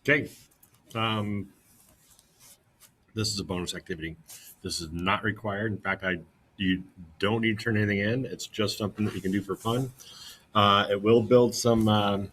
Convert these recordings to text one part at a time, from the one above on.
Okay. Um, this is a bonus activity. This is not required. In fact, you don't need to turn anything in. It's just something that you can do for fun. It will build some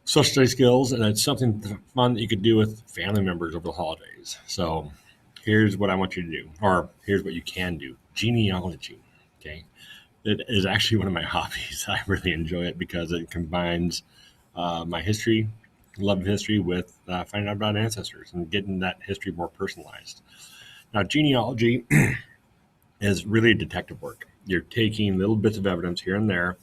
social study skills, and it's something fun that you could do with family members over the holidays. So here's what I want you to do, or here's what you can do. Genealogy. Okay. It is actually one of my hobbies. I really enjoy it because it combines my history, love of history, with finding out about ancestors and getting that history more personalized. Now, genealogy is really detective work. You're taking little bits of evidence here and there,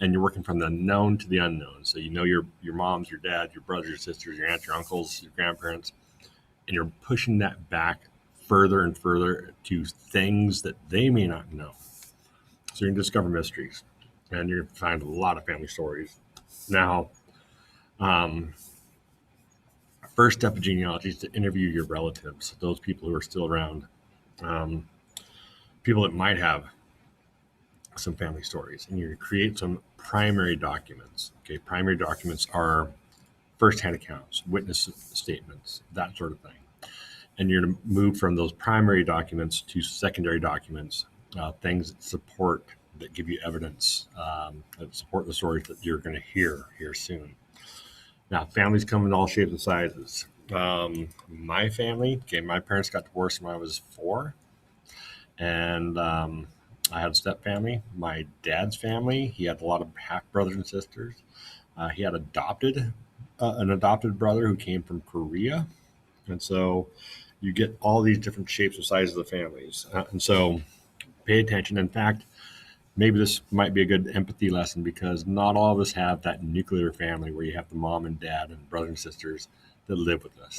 and you're working from the known to the unknown. So you know your moms, your dad, your brothers, your sisters, your aunts, your uncles, your grandparents, and you're pushing that back further and further to things that they may not know. So you're going to discover mysteries, and you're going to find a lot of family stories. Now, um, first step of genealogy is to interview your relatives, those people who are still around, um, people that might have some family stories, and you're going to create some primary documents. Okay, primary documents are firsthand accounts, witness statements, that sort of thing. And you're going to move from those primary documents to secondary documents, things that give you evidence, that support the stories that you're going to hear here soon. Now, families come in all shapes and sizes. My family, okay, my parents got divorced when I was 4, and I had a step family. My dad's family, he had a lot of half brothers and sisters. He had an adopted brother who came from Korea, and so you get all these different shapes and sizes of families. And so pay attention. In fact, maybe this might be a good empathy lesson because not all of us have that nuclear family where you have the mom and dad and brothers and sisters that live with us.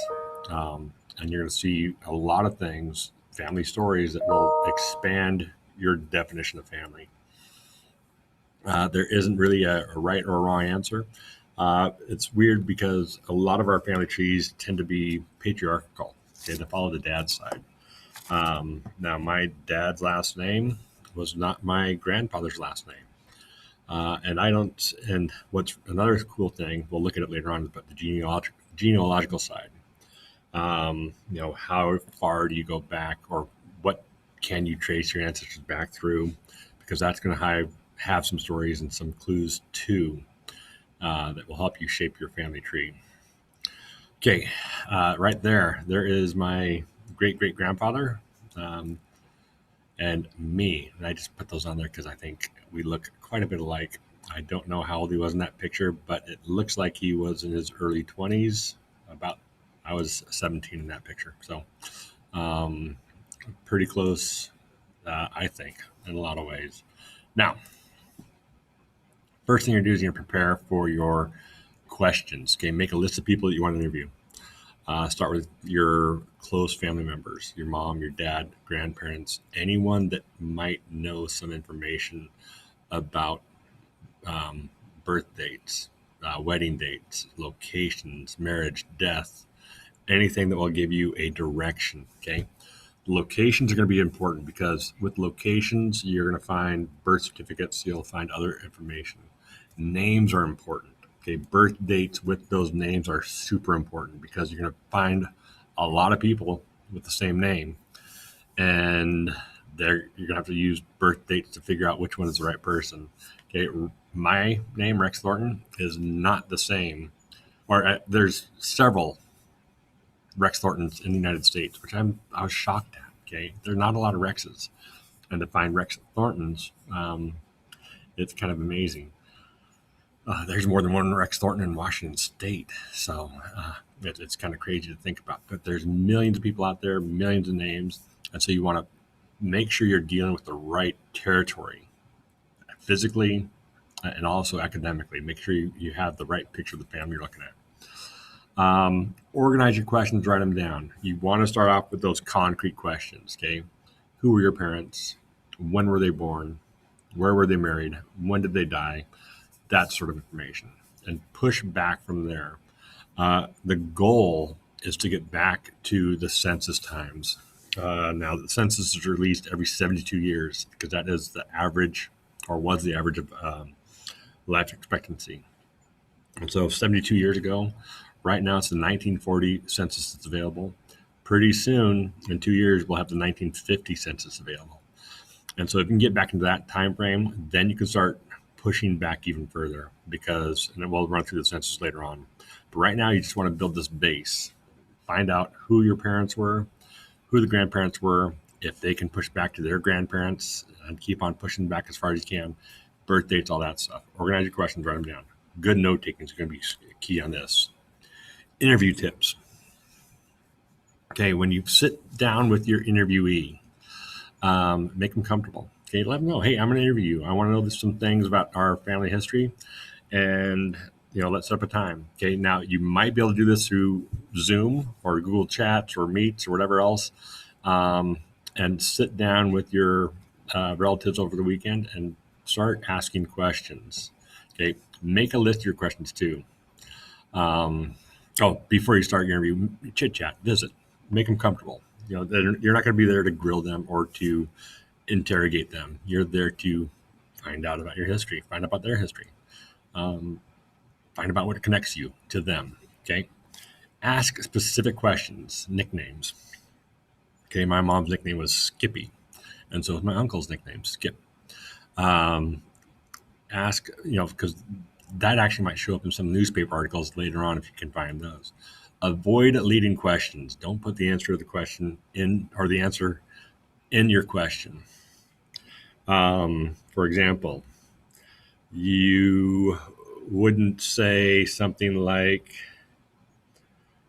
And you're going to see a lot of things, family stories that will expand your definition of family. There isn't really a right or a wrong answer. It's weird because a lot of our family trees tend to be patriarchal. Okay, they follow the dad's side. Now, my dad's last name was not my grandfather's last name. And I don't, and what's another cool thing, we'll look at it later on, but the genealogical side. How far do you go back, or what can you trace your ancestors back through? Because that's going to have some stories and some clues too that will help you shape your family tree. Okay, right there is my great great grandfather. And me. And I just put those on there because I think we look quite a bit alike. I don't know how old he was in that picture, but it looks like he was in his early 20s. I was 17 in that picture. So um, pretty close, I think, in a lot of ways. Now, first thing you're going to do is you're going to prepare for your questions. Okay, make a list of people that you want to interview. Start with your close family members, your mom, your dad, grandparents, anyone that might know some information about birth dates, wedding dates, locations, marriage, death, anything that will give you a direction. Okay. Locations are going to be important because with locations, you're going to find birth certificates, you'll find other information. Names are important. Okay, birth dates with those names are super important because you're going to find a lot of people with the same name, and you're going to have to use birth dates to figure out which one is the right person. Okay, my name, Rex Thornton, is not the same, or there's several Rex Thorntons in the United States, which I was shocked at. Okay, there's not a lot of Rexes, and to find Rex Thorntons, it's kind of amazing. There's more than one Rex Thornton in Washington State, so it's kind of crazy to think about. But there's millions of people out there, millions of names, and so you want to make sure you're dealing with the right territory, physically and also academically. Make sure you have the right picture of the family you're looking at. Organize your questions, write them down. You want to start off with those concrete questions. Okay, who were your parents? When were they born? Where were they married? When did they die? That sort of information, and push back from there. The goal is to get back to the census times. Now, the census is released every 72 years because that is the average, or was the average of life expectancy. And so 72 years ago, Right now, it's the 1940 census that's available. Pretty soon, in 2 years, we'll have the 1950 census available. And so if you can get back into that time frame, then you can start pushing back even further because, and we'll run through the census later on. But right now, you just want to build this base. Find out who your parents were, who the grandparents were, if they can push back to their grandparents and keep on pushing back as far as you can, birth dates, all that stuff. Organize your questions, write them down. Good note taking is going to be key on this. Interview tips. Okay, when you sit down with your interviewee, make them comfortable. Okay, let them know, hey, I'm going to interview you. I want to know some things about our family history, and let's set up a time. Okay, now you might be able to do this through Zoom or Google Chats or Meets or whatever else, and sit down with your relatives over the weekend and start asking questions. Okay, make a list of your questions too. Before you start your interview, chit chat, visit, make them comfortable. You're not going to be there to grill them or to interrogate them. You're there to find out about your history, find out about their history, find about what connects you to them. Okay, ask specific questions, nicknames. Okay, my mom's nickname was Skippy, and so was my uncle's nickname, Skip. Ask, because that actually might show up in some newspaper articles later on if you can find those. Avoid leading questions. Don't put the answer to the question in, or the answer in your question. For example, you wouldn't say something like,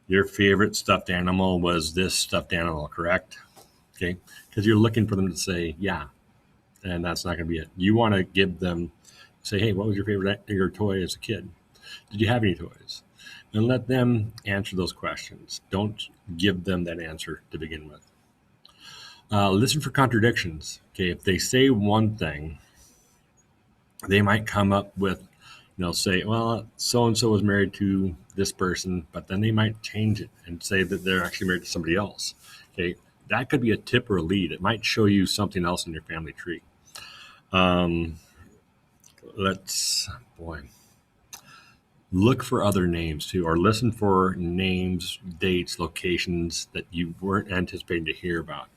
your favorite stuffed animal was this stuffed animal, correct? Okay, because you're looking for them to say, yeah, and that's not going to be it. You want to give them, say, hey, what was your toy as a kid? Did you have any toys? And let them answer those questions. Don't give them that answer to begin with. Listen for contradictions. Okay, if they say one thing, they might come up with, say, well, so-and-so was married to this person, but then they might change it and say that they're actually married to somebody else. Okay, that could be a tip or a lead. It might show you something else in your family tree. Look for other names too, or listen for names, dates, locations that you weren't anticipating to hear about.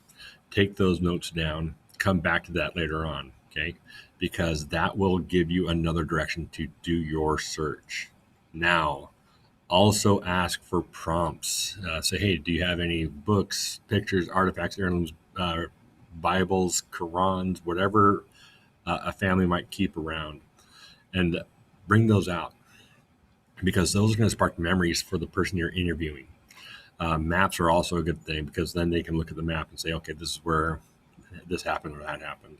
Take those notes down, come back to that later on, okay? Because that will give you another direction to do your search. Now, also ask for prompts. Say, hey, do you have any books, pictures, artifacts, heirlooms, Bibles, Qurans, whatever a family might keep around, and bring those out, because those are going to spark memories for the person you're interviewing. Maps are also a good thing, because then they can look at the map and say, okay, this is where this happened or that happened.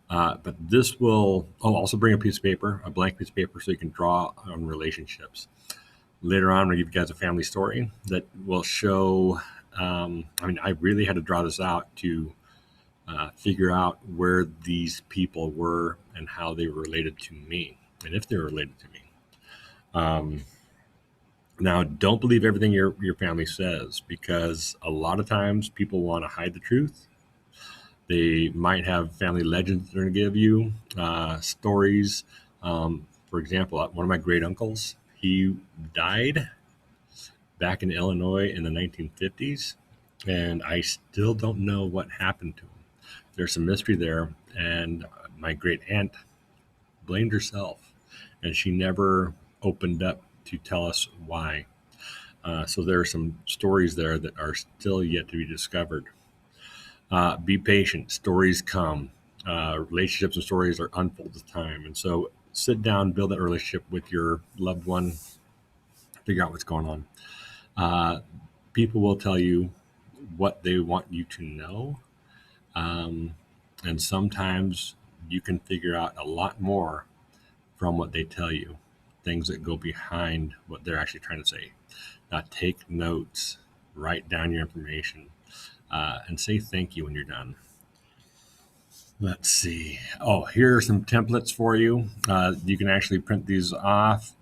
But this will also bring a piece of paper, a blank piece of paper, so you can draw on relationships. Later on, we'll give you guys a family story that will show, I really had to draw this out to figure out where these people were and how they were related to me, and if they were related to me. Now, don't believe everything your family says, because a lot of times people want to hide the truth. They might have family legends they're going to give you, stories. For example, one of my great uncles, he died back in Illinois in the 1950s, and I still don't know what happened to him. There's some mystery there, and my great aunt blamed herself, and she never opened up to tell us why. So there are some stories there that are still yet to be discovered. Be patient. Stories come. Relationships and stories are unfold with time. And so sit down, build that relationship with your loved one, figure out what's going on. People will tell you what they want you to know. And sometimes you can figure out a lot more from what they tell you, things that go behind what they're actually trying to say. Now, take notes, write down your information, and say thank you when you're done. Let's see. Oh, here are some templates for you. You can actually print these off.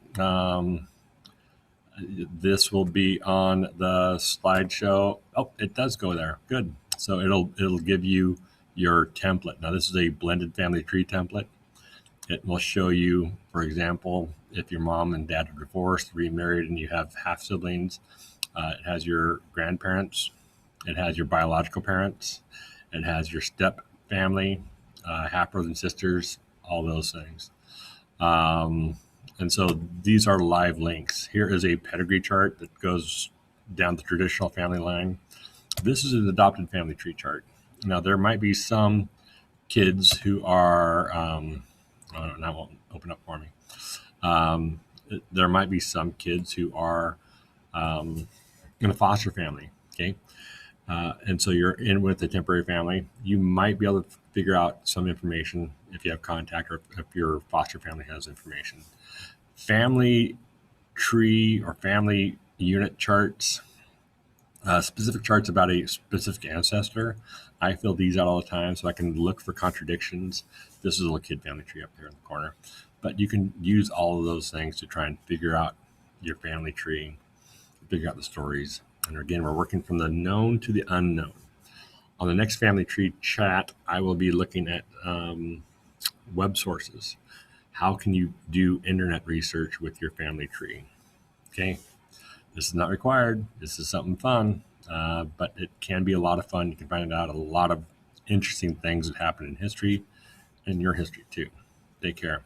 This will be on the slideshow. Oh, it does go there. Good. So it'll give you your template. Now, this is a blended family tree template. It will show you, for example, if your mom and dad are divorced, remarried, and you have half siblings. It has your grandparents. It has your biological parents. It has your step family, half brothers and sisters, all those things. Um, and so these are live links. Here is a pedigree chart that goes down the traditional family line. This is an adopted family tree chart. Now, there might be some kids who are, oh, no, that won't open up for me. Um, there might be some kids who are in a foster family. Okay. And so you're in with a temporary family. You might be able to figure out some information if you have contact or if your foster family has information. Family tree or family unit charts, specific charts about a specific ancestor. I fill these out all the time so I can look for contradictions. This is a little kid family tree up there in the corner. But you can use all of those things to try and figure out your family tree, figure out the stories. And again, we're working from the known to the unknown. On the next family tree chat, I will be looking at web sources. How can you do internet research with your family tree? Okay, this is not required. This is something fun, but it can be a lot of fun. You can find out a lot of interesting things that happen in history and your history too. Take care.